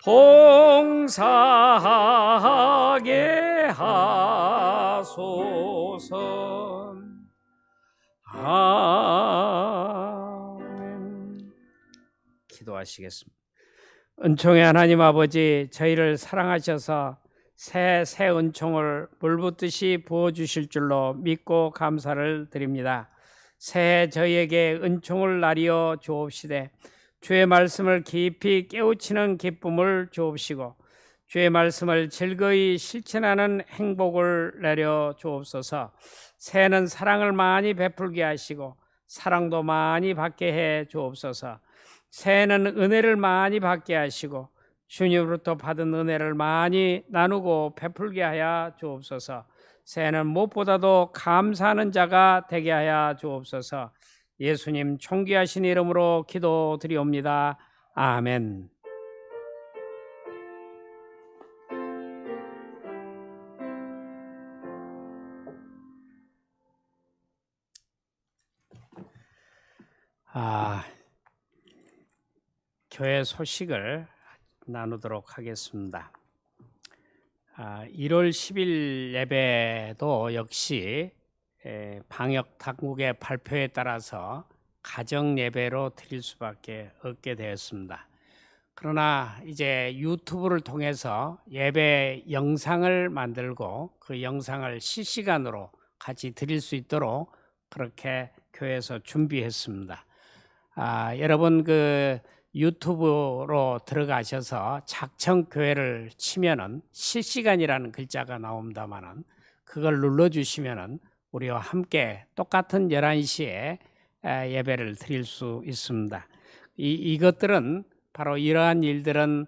봉사하게 하소서. 아멘. 기도하시겠습니다. 은총의 하나님 아버지, 저희를 사랑하셔서 새 은총을 물붓듯이 부어주실 줄로 믿고 감사를 드립니다. 새해 저희에게 은총을 나리어 주옵시되 주의 말씀을 깊이 깨우치는 기쁨을 주옵시고 주의 말씀을 즐거이 실천하는 행복을 내려 주옵소서. 새해는 사랑을 많이 베풀게 하시고 사랑도 많이 받게 해 주옵소서. 새해는 은혜를 많이 받게 하시고 주님으로부터 받은 은혜를 많이 나누고 베풀게 하여 주옵소서. 새해는 무엇보다도 감사하는 자가 되게 하여 주옵소서. 예수님 존귀하신 이름으로 기도드리옵니다. 아멘. 교회 소식을 나누도록 하겠습니다. 1월 10일 예배도 역시 방역 당국의 발표에 따라서 가정 예배로 드릴 수밖에 없게 되었습니다. 그러나 이제 유튜브를 통해서 예배 영상을 만들고 그 영상을 실시간으로 같이 드릴 수 있도록 그렇게 교회에서 준비했습니다. 여러분 그 유튜브로 들어가셔서 작청교회를 치면은 실시간이라는 글자가 나옵니다만은 그걸 눌러주시면은 우리와 함께 똑같은 11시에 예배를 드릴 수 있습니다. 이것들은 바로 이러한 일들은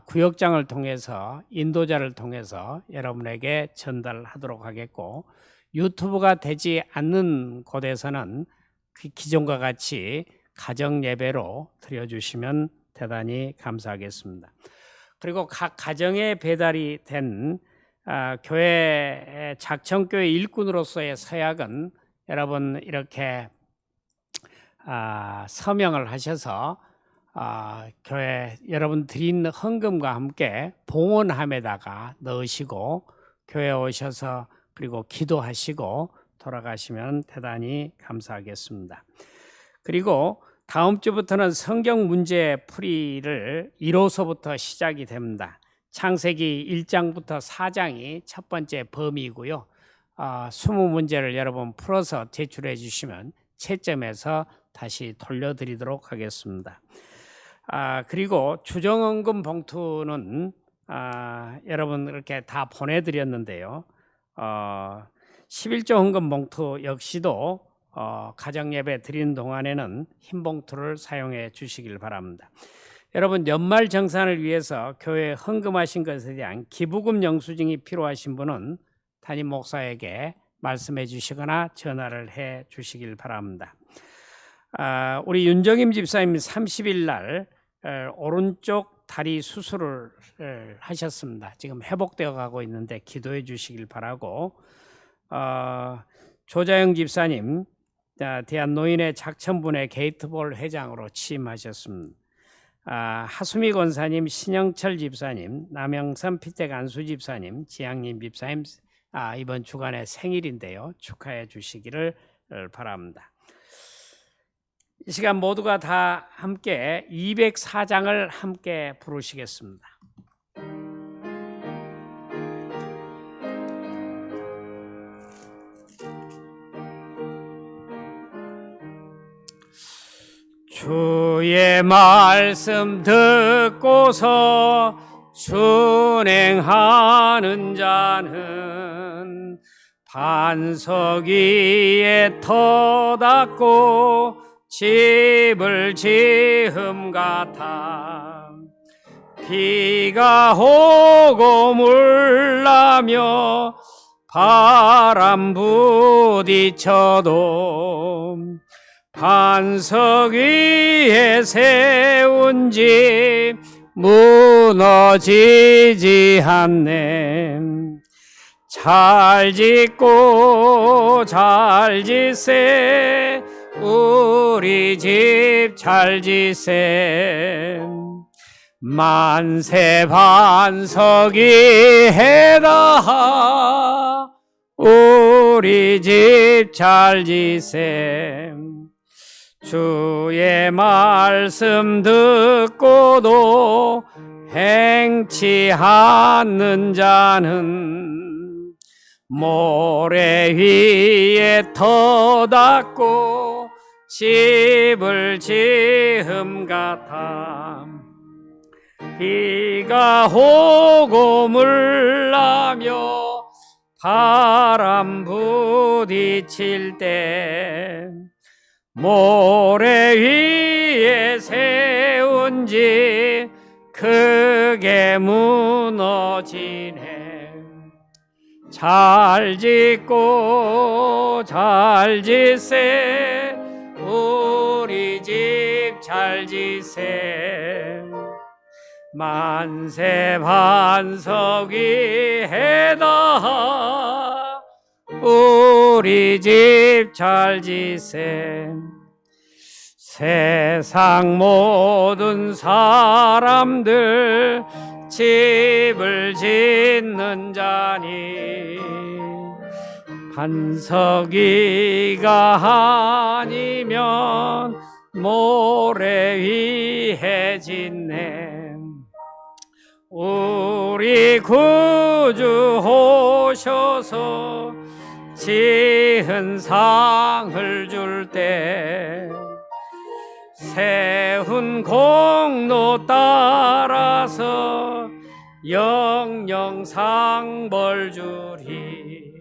구역장을 통해서 인도자를 통해서 여러분에게 전달하도록 하겠고, 유튜브가 되지 않는 곳에서는 기존과 같이 가정 예배로 드려주시면 대단히 감사하겠습니다. 그리고 각 가정에 배달이 된 교회 작청교회 일꾼으로서의 서약은 여러분 이렇게 서명을 하셔서 교회 여러분 드린 헌금과 함께 봉헌함에다가 넣으시고 교회에 오셔서 그리고 기도하시고 돌아가시면 대단히 감사하겠습니다. 그리고 다음 주부터는 성경 문제 풀이를 1호서부터 시작이 됩니다. 창세기 1장부터 4장이 첫 번째 범위이고요. 20문제를 여러분 풀어서 제출해 주시면 채점해서 다시 돌려드리도록 하겠습니다. 그리고 주정헌금 봉투는 여러분 이렇게 다 보내드렸는데요. 11조 헌금 봉투 역시도 가정예배 드리는 동안에는 흰 봉투를 사용해 주시길 바랍니다. 여러분 연말 정산을 위해서 교회에 헌금하신 것에 대한 기부금 영수증이 필요하신 분은 담임 목사에게 말씀해 주시거나 전화를 해 주시길 바랍니다. 우리 윤정임 집사님 30일 날 오른쪽 다리 수술을 하셨습니다. 지금 회복되어 가고 있는데 기도해 주시길 바라고, 조자영 집사님 대한노인의 작천분회 게이트볼 회장으로 취임하셨습니다. 하수미 권사님, 신영철 집사님, 남영선 피택 안수 집사님, 지향님 집사님 이번 주간에 생일인데요. 축하해 주시기를 바랍니다. 이 시간 모두가 다 함께 204장을 함께 부르시겠습니다. 주의 말씀 듣고서 순행하는 자는 반석 위에 터 닦고 집을 지음 같아. 비가 오고 물나며 바람 부딪혀도 반석 위에 세운 집 무너지지 않네. 잘 짓고 잘 짓세 우리 집 잘 짓세. 만세 반석 위에다 우리 집 잘 짓세. 주의 말씀 듣고도 행치 않는 자는 모래 위에 터 닦고 집을 지음 같아. 비가 오고 물나며 바람 부딪힐 때 모래 위에 세운 집 크게 무너지네. 잘 짓고 잘 짓세 우리 집 잘 짓세. 만세 반석 위에다 우리 집 잘 짓세. 세상 모든 사람들 집을 짓는 자니 반석 위가 아니면 모래 위에 짓네. 우리 구주 오셔서 지은 상을 줄 때 세운 공로 따라서 영영 상벌 주리.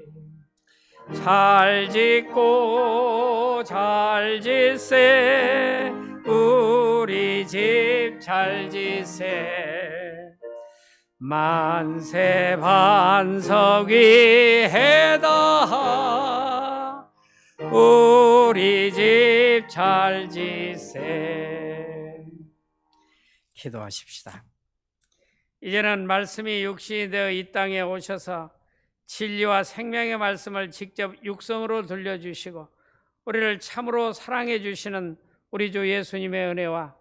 잘 짓고 잘 짓세 우리 집 잘 짓세 만세 반석 위에다 우리 집 잘 짓세. 기도하십시다. 이제는 말씀이 육신이 되어 이 땅에 오셔서 진리와 생명의 말씀을 직접 육성으로 들려주시고 우리를 참으로 사랑해 주시는 우리 주 예수님의 은혜와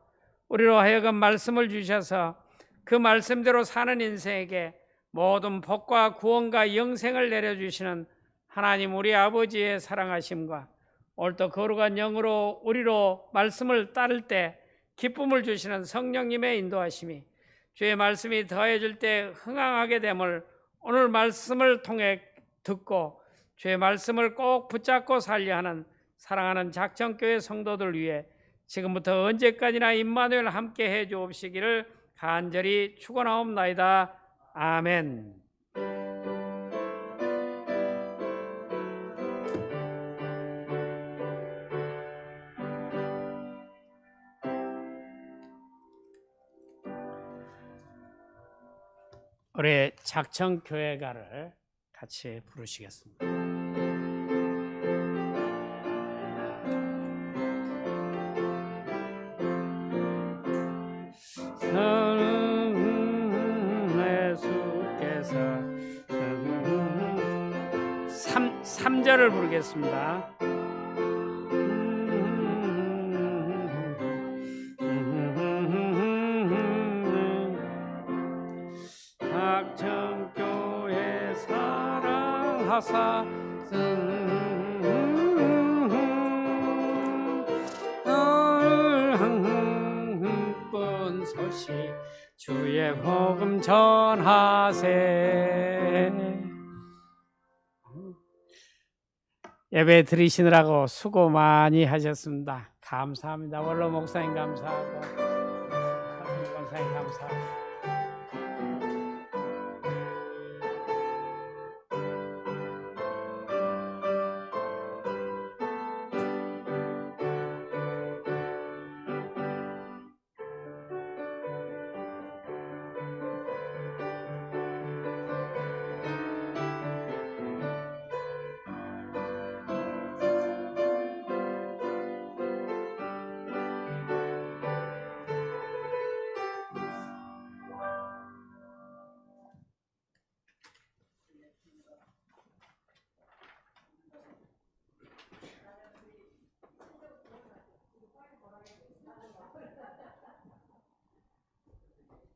우리로 하여금 말씀을 주셔서 그 말씀대로 사는 인생에게 모든 복과 구원과 영생을 내려주시는 하나님 우리 아버지의 사랑하심과 오늘도 거룩한 영으로 우리로 말씀을 따를 때 기쁨을 주시는 성령님의 인도하심이 주의 말씀이 더해질 때 흥황하게 됨을 오늘 말씀을 통해 듣고 주의 말씀을 꼭 붙잡고 살려 하는 사랑하는 작정교회 성도들 위해 지금부터 언제까지나 임마누엘 함께 해 주옵시기를 간절히 축원하옵나이다. 아멘. 우리 작정교회가를 같이 부르시겠습니다. 예수께서 3절을 부르겠습니다. 작정교회 사랑하사 소식 주의 복음 전하세. 예배 드리시느라고 수고 많이 하셨습니다. 감사합니다. 원로 목사님 감사하고 목사님 감사하고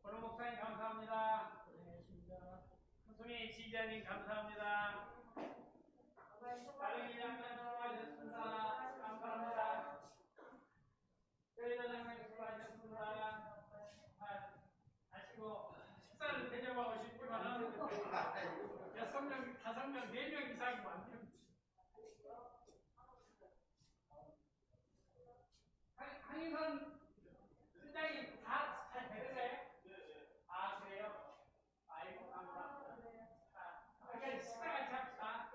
원로 목사님 감사합니다. 손수미 지휘자님 감사합니다. 발령이 장님 수고하셨습니다. 감사합니다. 교회장님 수고하셨습니다. 아시고 식사를 대접하고 싶지만은 6명, 5명, 4명 이상이 안 됩니다. 항의선 실장이 다 잘 되는가요? 아 그래요? 아이고 감사합니다. 그러니까 식사 같이 합시다.